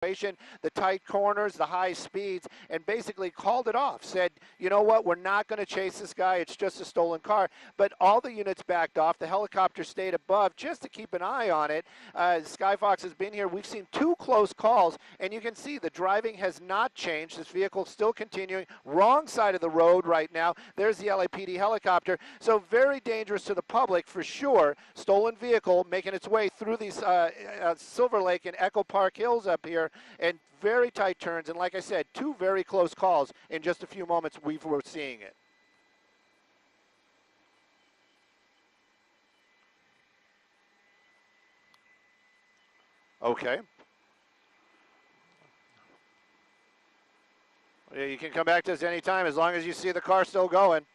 the tight corners, the high speeds, and basically called it off. Said, you know what, we're not going to chase this guy. It's just a stolen car. But all the units backed off. The helicopter stayed above just to keep an eye on it. Skyfox has been here. We've seen 2 close calls, and you can see the driving has not changed. This vehicle still continuing. Wrong side of the road right now. There's the LAPD helicopter. So very dangerous to the public for sure. Stolen vehicle making its way through these Silver Lake and Echo Park Hills up here. And very tight turns, and like I said, 2 very close calls in just a few moments. We were seeing it. Okay. Yeah, you can come back to us anytime as long as you see the car still going.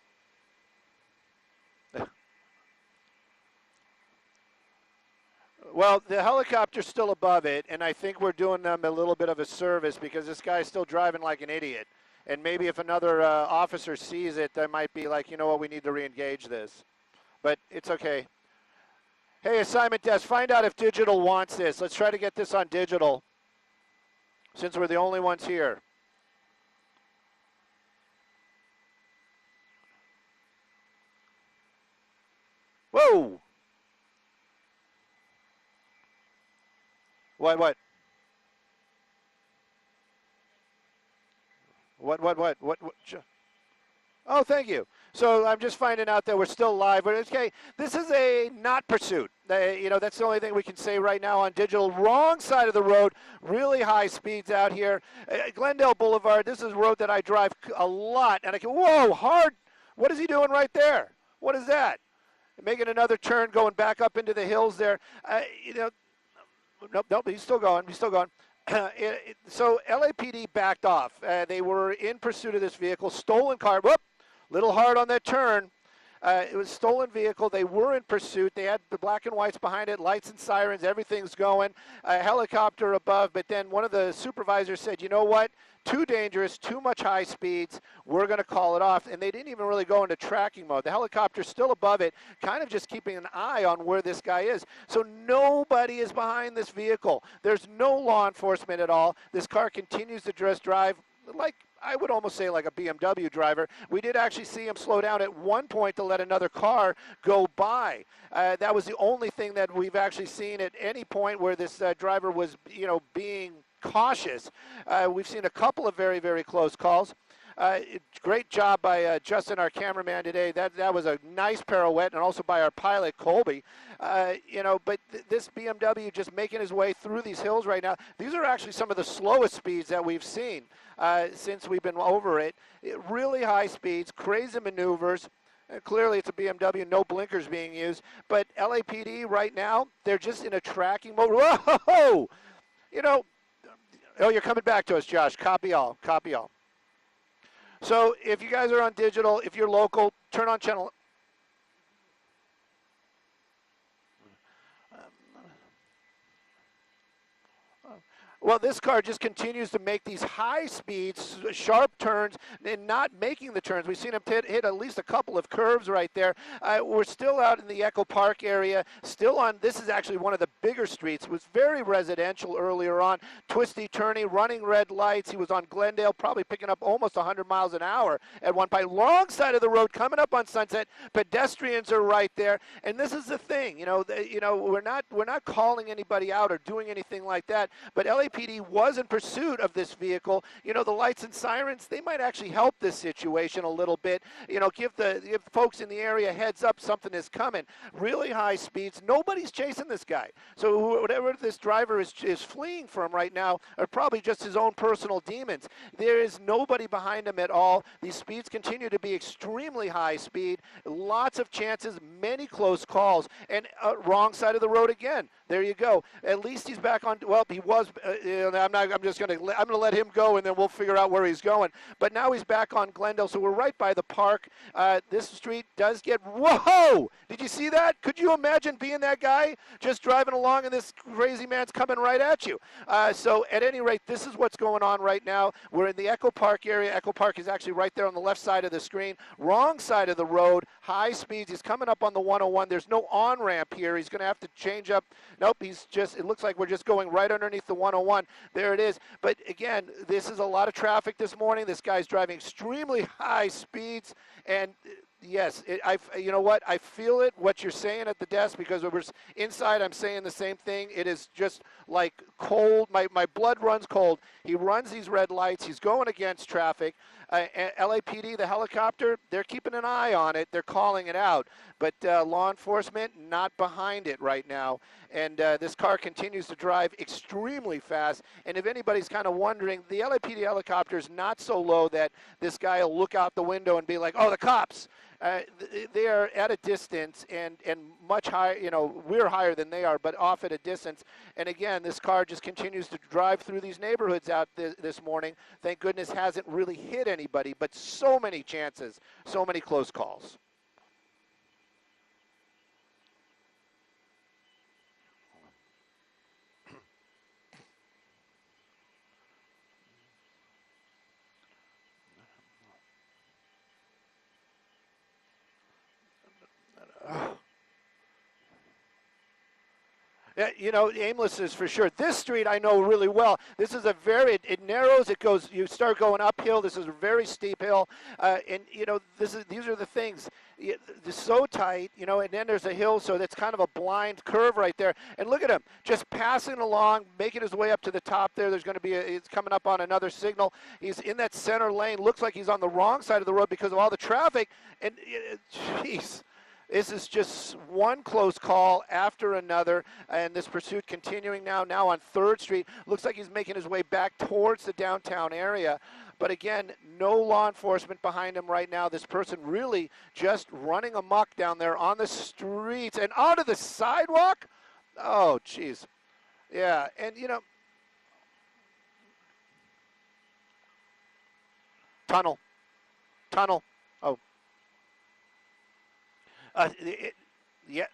Well, the helicopter's still above it, and I think we're doing them a little bit of a service because this guy's still driving like an idiot. And maybe if another officer sees it, they might be like, you know what, we need to re-engage this. But it's okay. Hey, assignment desk, find out if digital wants this. Let's try to get this on digital since we're the only ones here. Whoa! What? Oh, thank you. So I'm just finding out that we're still live. But okay, this is a not pursuit. You know, that's the only thing we can say right now on digital. Wrong side of the road, really high speeds out here. Glendale Boulevard, this is a road that I drive a lot. And I go, whoa, hard. What is he doing right there? What is that? Making another turn, going back up into the hills there. You know, nope, he's still going. So LAPD backed off. They were in pursuit of this vehicle. Stolen car. Whoop, little hard on that turn. It was a stolen vehicle. They were in pursuit. They had the black and whites behind it, lights and sirens, everything's going. A helicopter above, but then one of the supervisors said, you know what? Too dangerous, too much high speeds. We're going to call it off. And they didn't even really go into tracking mode. The helicopter's still above it, kind of just keeping an eye on where this guy is. So nobody is behind this vehicle. There's no law enforcement at all. This car continues to just drive like, I would almost say like a BMW driver. We did actually see him slow down at one point to let another car go by. That was the only thing that we've actually seen at any point where this driver was, you know, being cautious. We've seen a couple of very, very close calls. Great job by Justin, our cameraman today. That was a nice pirouette, and also by our pilot, Colby. You know, but this BMW just making his way through these hills right now. These are actually some of the slowest speeds that we've seen since we've been over it. Really high speeds, crazy maneuvers. Clearly, it's a BMW, no blinkers being used. But LAPD right now, they're just in a tracking mode. Whoa! You know, oh, you're coming back to us, Josh. Copy all. Copy all. So if you guys are on digital, if you're local, turn on channel. Well, this car just continues to make these high speeds, sharp turns, and not making the turns. We've seen him hit at least a couple of curves right there. We're still out in the Echo Park area, still on, this is actually one of the bigger streets. It was very residential earlier on, twisty, turny, running red lights. He was on Glendale, probably picking up almost 100 miles an hour at one point. Long side of the road, coming up on Sunset. Pedestrians are right there, and this is the thing. You know, we're not calling anybody out or doing anything like that, but LAPD was in pursuit of this vehicle. You know, the lights and sirens, they might actually help this situation a little bit. You know, give folks in the area heads up something is coming. Really high speeds. Nobody's chasing this guy. So whatever this driver is fleeing from right now are probably just his own personal demons. There is nobody behind him at all. These speeds continue to be extremely high speed. Lots of chances, many close calls, and wrong side of the road again. There you go. At least he's back on. Well, he was. I'm going to let him go, and then we'll figure out where he's going. But now he's back on Glendale, so we're right by the park. This street does get. Whoa! Did you see that? Could you imagine being that guy just driving along, and this crazy man's coming right at you? So at any rate, this is what's going on right now. We're in the Echo Park area. Echo Park is actually right there on the left side of the screen. Wrong side of the road. High speeds. He's coming up on the 101. There's no on ramp here. He's going to have to change up. Nope. He's just. It looks like we're just going right underneath the 101. one. There it is. But again, this is a lot of traffic this morning. This guy's driving extremely high speeds, and yes, you know what? I feel it, what you're saying at the desk, because we're inside, I'm saying the same thing. It is just like cold. My blood runs cold. He runs these red lights. He's going against traffic. LAPD, the helicopter, they're keeping an eye on it. They're calling it out. But law enforcement, not behind it right now. And this car continues to drive extremely fast. And if anybody's kind of wondering, the LAPD helicopter is not so low that this guy will look out the window and be like, oh, the cops. They are at a distance and much higher, you know, we're higher than they are, but off at a distance. And again, this car just continues to drive through these neighborhoods out this morning. Thank goodness hasn't really hit anybody, but so many chances, so many close calls. Yeah, you know, aimless is for sure. This street I know really well. This is a very, it narrows, it goes, you start going uphill. This is a very steep hill. And, you know, these are the things. It's so tight, you know, and then there's a hill, so that's kind of a blind curve right there. And look at him, just passing along, making his way up to the top there. There's going to be, he's coming up on another signal. He's in that center lane. Looks like he's on the wrong side of the road because of all the traffic. And, jeez. This is just one close call after another, and this pursuit continuing now on 3rd Street. Looks like he's making his way back towards the downtown area. But again, no law enforcement behind him right now. This person really just running amok down there on the streets and onto the sidewalk. Oh, jeez. Yeah, and you know, tunnel. Oh, yeah.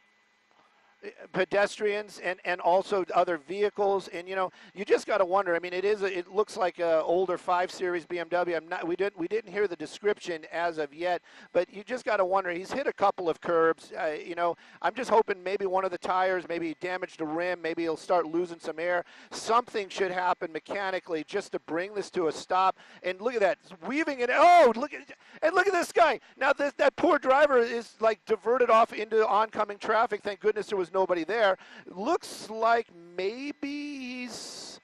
Pedestrians and also other vehicles, and you know, you just got to wonder. I mean, it looks like a older 5 Series BMW. We didn't hear the description as of yet, but you just got to wonder. He's hit a couple of curbs. You know, I'm just hoping maybe one of the tires, maybe he damaged a rim, maybe he'll start losing some air. Something should happen mechanically just to bring this to a stop. And look at that, it's weaving it. Oh, look at this guy. Now that poor driver is like diverted off into oncoming traffic. Thank goodness there was nobody there. Looks like maybe he's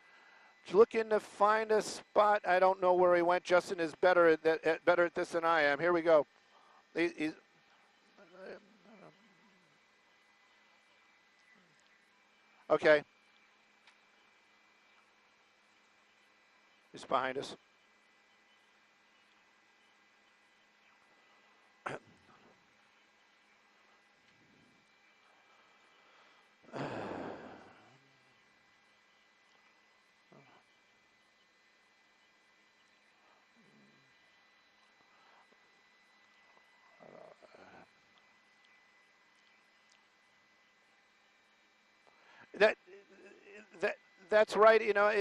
looking to find a spot. I don't know where he went. Justin is better at this than I am. Here we go. He's, okay. He's behind us. That that's right. You know,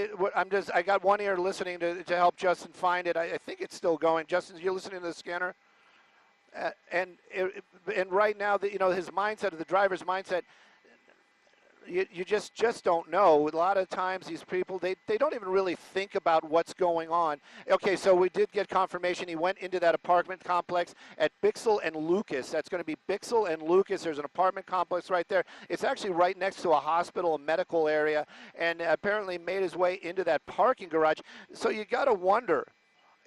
I got one ear listening to help Justin find it. I think it's still going. Justin, you're listening to the scanner, and right now, you know, his mindset, the driver's mindset. You just don't know. A lot of times these people, they don't even really think about what's going on. Okay, so we did get confirmation. He went into that apartment complex at Bixel and Lucas. That's going to be Bixel and Lucas. There's an apartment complex right there. It's actually right next to a hospital, a medical area, and apparently made his way into that parking garage. So you got to wonder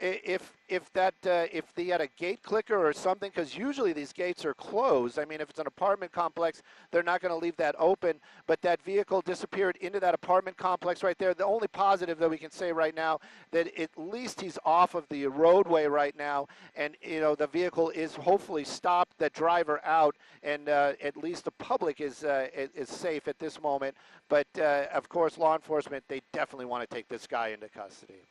if they had a gate clicker or something, because usually these gates are closed. I mean, if it's an apartment complex, they're not going to leave that open. But that vehicle disappeared into that apartment complex right there. The only positive that we can say right now, that at least he's off of the roadway right now, and you know, the vehicle is hopefully stopped, the driver out, and at least the public is safe at this moment. But of course, law enforcement, they definitely want to take this guy into custody.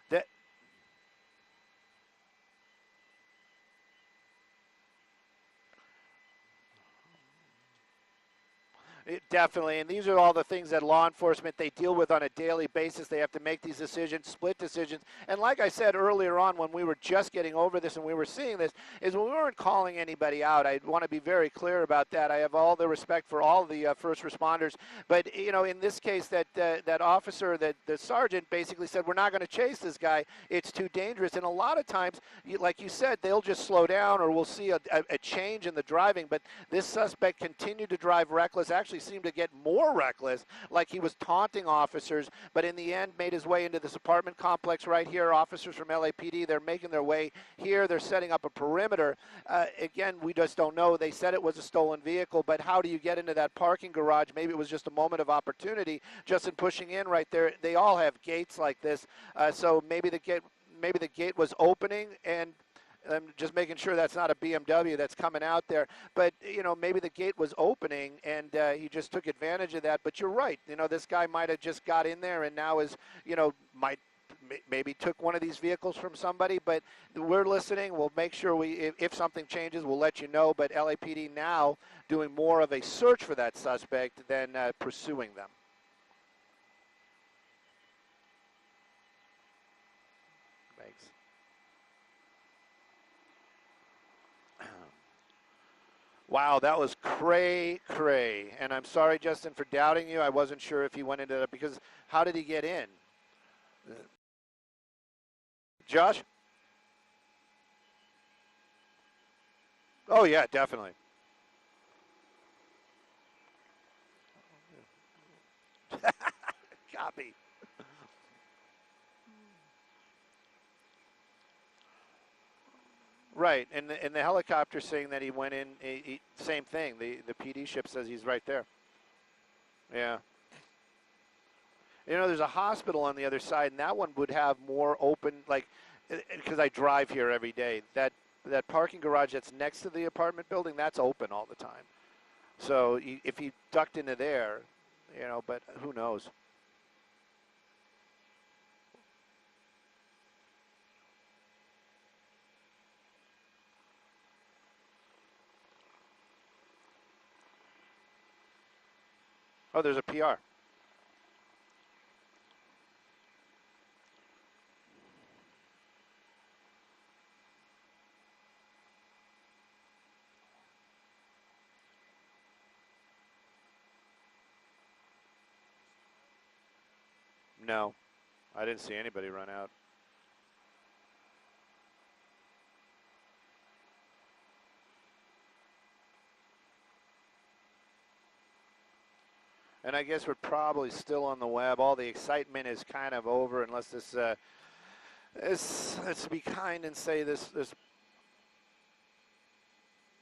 That Definitely, and these are all the things that law enforcement they deal with on a daily basis. They have to make these decisions, split decisions, and like I said earlier on, when we were just getting over this and we were seeing this, is we weren't calling anybody out. I want to be very clear about that. I have all the respect for all the first responders, but in this case, that officer, that the sergeant, basically said, "We're not going to chase this guy. It's too dangerous." And a lot of times, like you said, they'll just slow down, or we'll see a change in the driving. But this suspect continued to drive reckless. Actually seemed to get more reckless, like he was taunting officers, but in the end made his way into this apartment complex right here. Officers from LAPD, they're making their way here. They're setting up a perimeter. Again, we just don't know. They said it was a stolen vehicle, but how do you get into that parking garage? Maybe it was just a moment of opportunity just in pushing in right there. They all have gates like this, so maybe the gate was opening, and I'm just making sure that's not a BMW that's coming out there. But, maybe the gate was opening and he just took advantage of that. But you're right. This guy might have just got in there and now is, maybe took one of these vehicles from somebody. But we're listening. We'll make sure if something changes, we'll let you know. But LAPD now doing more of a search for that suspect than pursuing them. Thanks. Wow, that was cray. And I'm sorry, Justin, for doubting you. I wasn't sure if he went into that, because how did he get in? Josh? Oh, yeah, definitely. Copy. Right, and the helicopter saying that he went in, same thing. The PD ship says he's right there. Yeah. There's a hospital on the other side, and that one would have more open, like, because I drive here every day. That parking garage that's next to the apartment building, that's open all the time. So if he ducked into there, but who knows? Oh, there's a PR. No, I didn't see anybody run out. And I guess we're probably still on the web. All the excitement is kind of over, unless let's be kind and say this.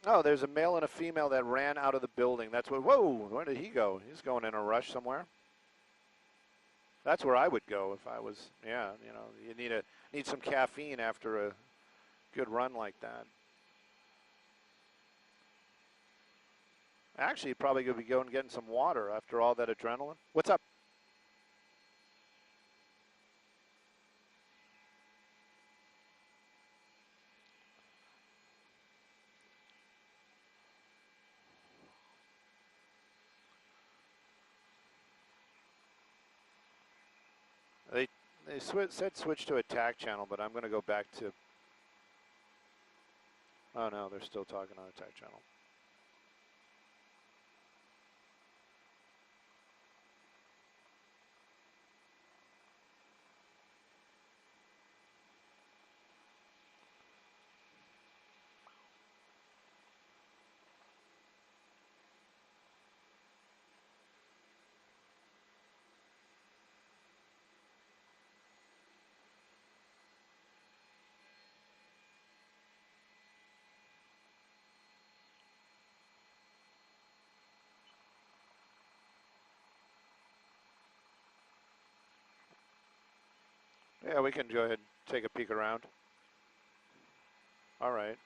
Oh, there's a male and a female that ran out of the building. That's what. Whoa, where did he go? He's going in a rush somewhere. That's where I would go if I was. Yeah, you need some caffeine after a good run like that. Actually, probably going to be going and getting some water after all that adrenaline. What's up? They said switch to attack channel, but I'm going to go back to. Oh no, they're still talking on attack channel. Yeah, we can go ahead and take a peek around. All right.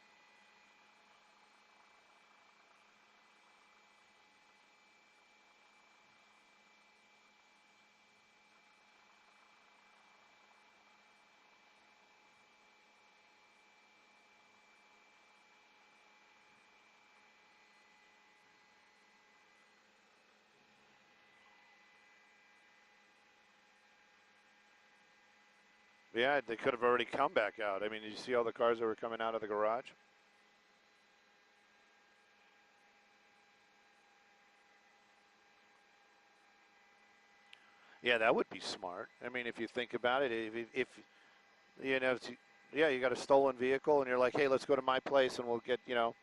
Yeah, they could have already come back out. I mean, did you see all the cars that were coming out of the garage? Yeah, that would be smart. I mean, if you think about it, if you know, yeah, you got a stolen vehicle and you're like, hey, let's go to my place and we'll get, you know.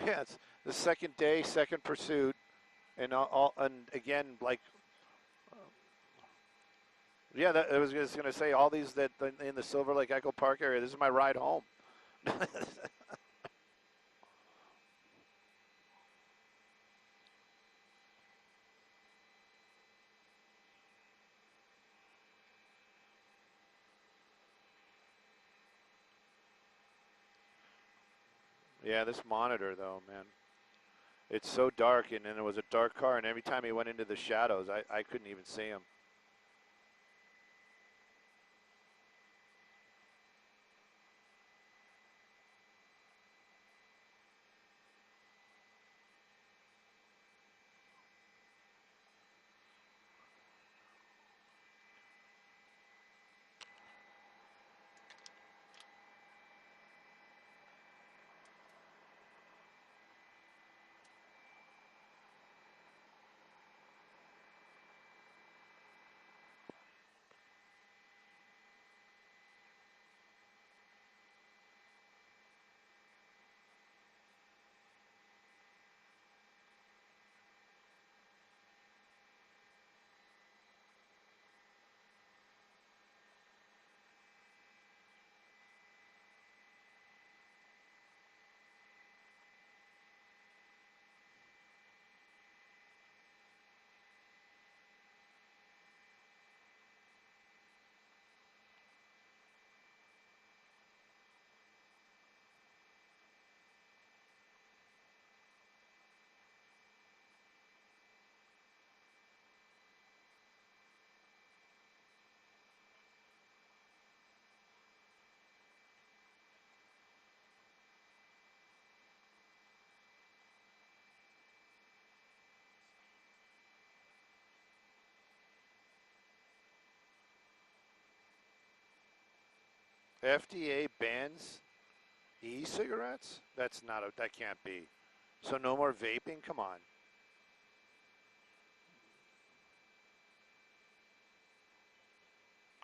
Yeah, it's the second day, second pursuit, and and again, like, yeah, I was just gonna say all these that in the Silver Lake Echo Park area. This is my ride home. Yeah, this monitor though, man, it's so dark, and then it was a dark car, and every time he went into the shadows, I couldn't even see him. FDA bans e-cigarettes? That's not a. That can't be. So no more vaping. Come on.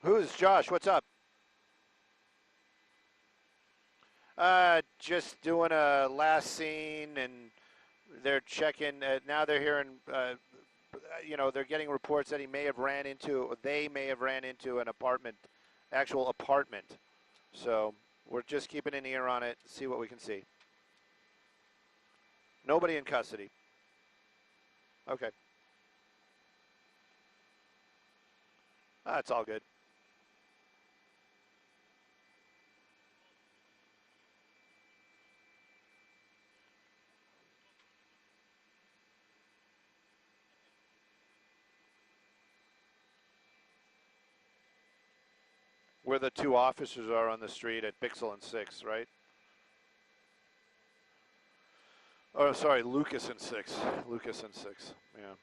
Who is Josh? What's up? Just doing a last scene, and they're checking. Now they're hearing. They're getting reports that he may have ran into. They may have ran into an apartment, actual apartment. So we're just keeping an ear on it. See what we can see. Nobody in custody. Okay, that's all good. Where the two officers are on the street at Bixel and Six, right? Oh, sorry, Lucas and Six. Lucas and Six. Yeah.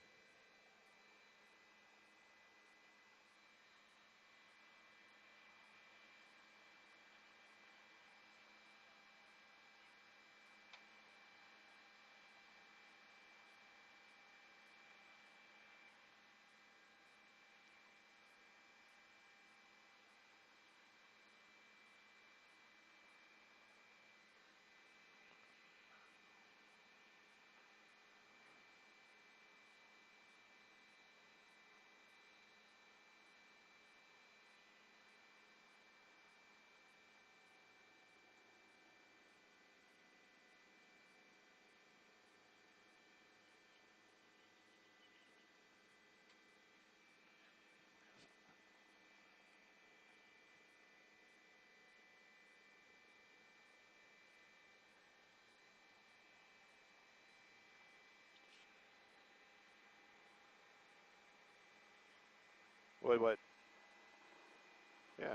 What? Yeah.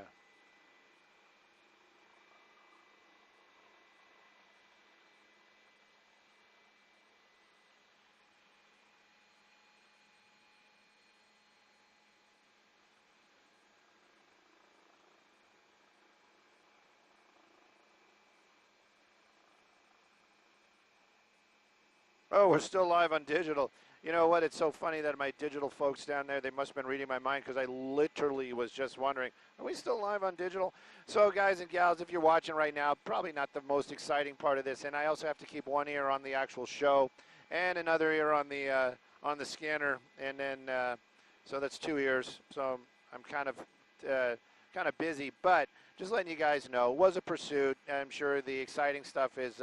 Oh, we're still live on digital. You know what? It's so funny that my digital folks down there, they must have been reading my mind because I literally was just wondering, are we still live on digital? So, guys and gals, if you're watching right now, probably not the most exciting part of this. And I also have to keep one ear on the actual show and another ear on the scanner. And then, so that's two ears. So I'm kind of busy. But just letting you guys know, it was a pursuit. I'm sure the exciting stuff is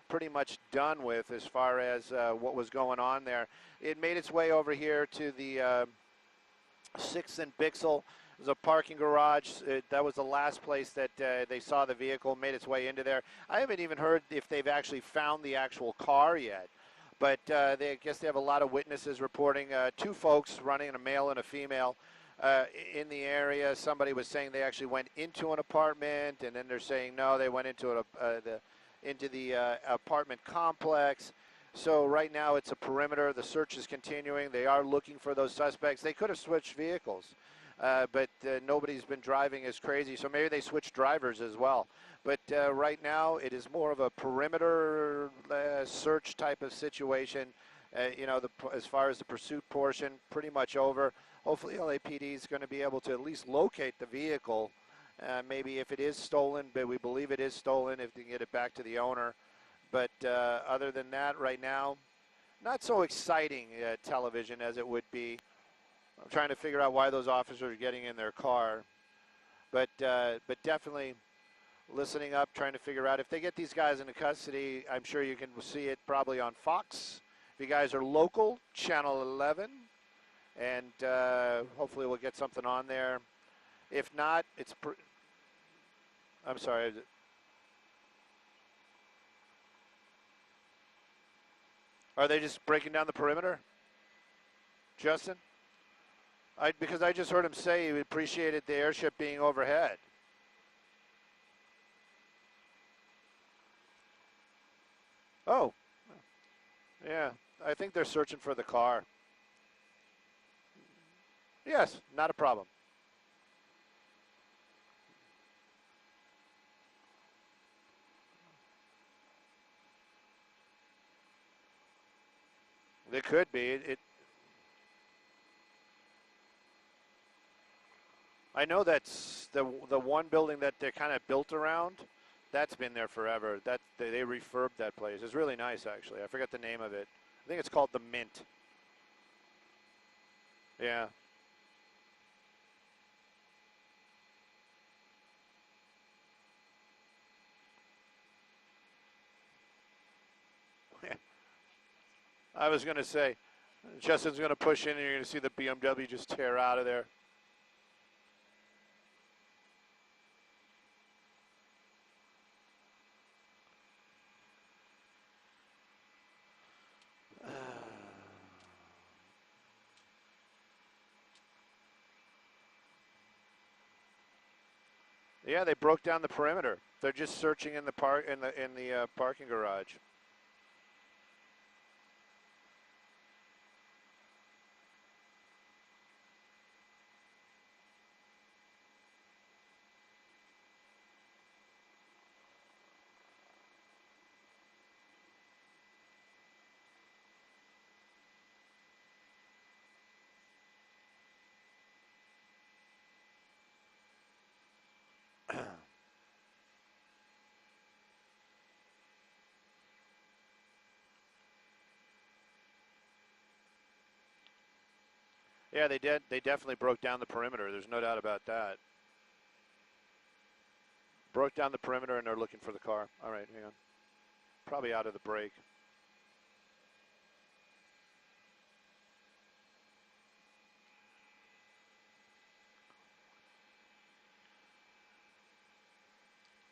pretty much done with as far as what was going on there. It made its way over here to the 6th and Bixel. It was a parking garage. That was the last place that they saw the vehicle, made its way into there. I haven't even heard if they've actually found the actual car yet. But I guess they have a lot of witnesses reporting two folks running, a male and a female, in the area. Somebody was saying they actually went into an apartment, and then they're saying no, they went into the apartment complex. So right now it's a perimeter. The search is continuing. They are looking for those suspects. They could have switched vehicles, but nobody's been driving as crazy. So maybe they switched drivers as well. But right now it is more of a perimeter search type of situation. As far as the pursuit portion, pretty much over. Hopefully LAPD is going to be able to at least locate the vehicle. Maybe if it is stolen, but we believe it is stolen, if they can get it back to the owner. But other than that, right now, not so exciting television as it would be. I'm trying to figure out why those officers are getting in their car. But definitely listening up, trying to figure out if they get these guys into custody. I'm sure you can see it probably on Fox. If you guys are local, Channel 11. And hopefully we'll get something on there. If not, I'm sorry. Are they just breaking down the perimeter, Justin? Because I just heard him say he appreciated the airship being overhead. Oh, yeah. I think they're searching for the car. Yes, not a problem. They could be. I know that's the one building that they're kind of built around. That's been there forever. That they refurbed that place. It's really nice, actually. I forget the name of it. I think it's called the Mint. Yeah. I was going to say, Justin's going to push in, and you're going to see the BMW just tear out of there. Yeah, they broke down the perimeter. They're just searching in the parking garage. Yeah, they did. They definitely broke down the perimeter. There's no doubt about that. Broke down the perimeter, and they're looking for the car. All right, hang on. Probably out of the break.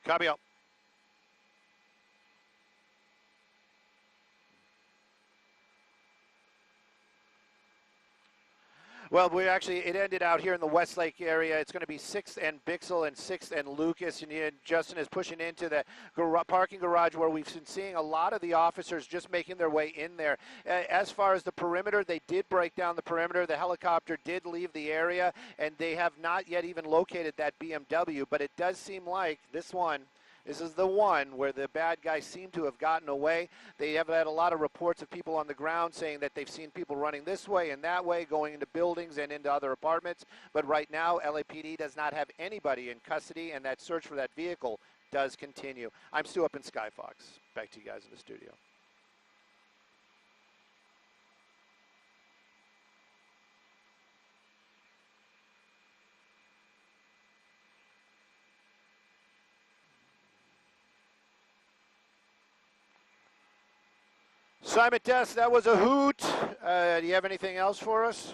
Copy out. Well, it ended out here in the Westlake area. It's going to be 6th and Bixel and 6th and Lucas. And Justin is pushing into the parking garage where we've been seeing a lot of the officers just making their way in there. As far as the perimeter, they did break down the perimeter. The helicopter did leave the area, and they have not yet even located that BMW. But it does seem like this is the one where the bad guys seem to have gotten away. They have had a lot of reports of people on the ground saying that they've seen people running this way and that way, going into buildings and into other apartments. But right now, LAPD does not have anybody in custody, and that search for that vehicle does continue. I'm Stu up in Skyfox. Back to you guys in the studio. Simon Tess, that was a hoot. Do you have anything else for us?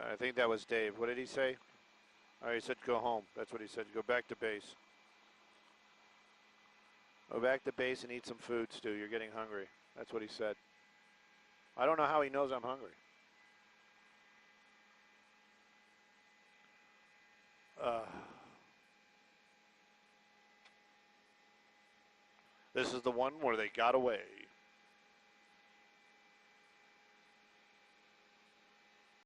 I think that was Dave. What did he say? Oh, he said go home. That's what he said. Go back to base. Go back to base and eat some food, Stu. You're getting hungry. That's what he said. I don't know how he knows I'm hungry. This is the one where they got away.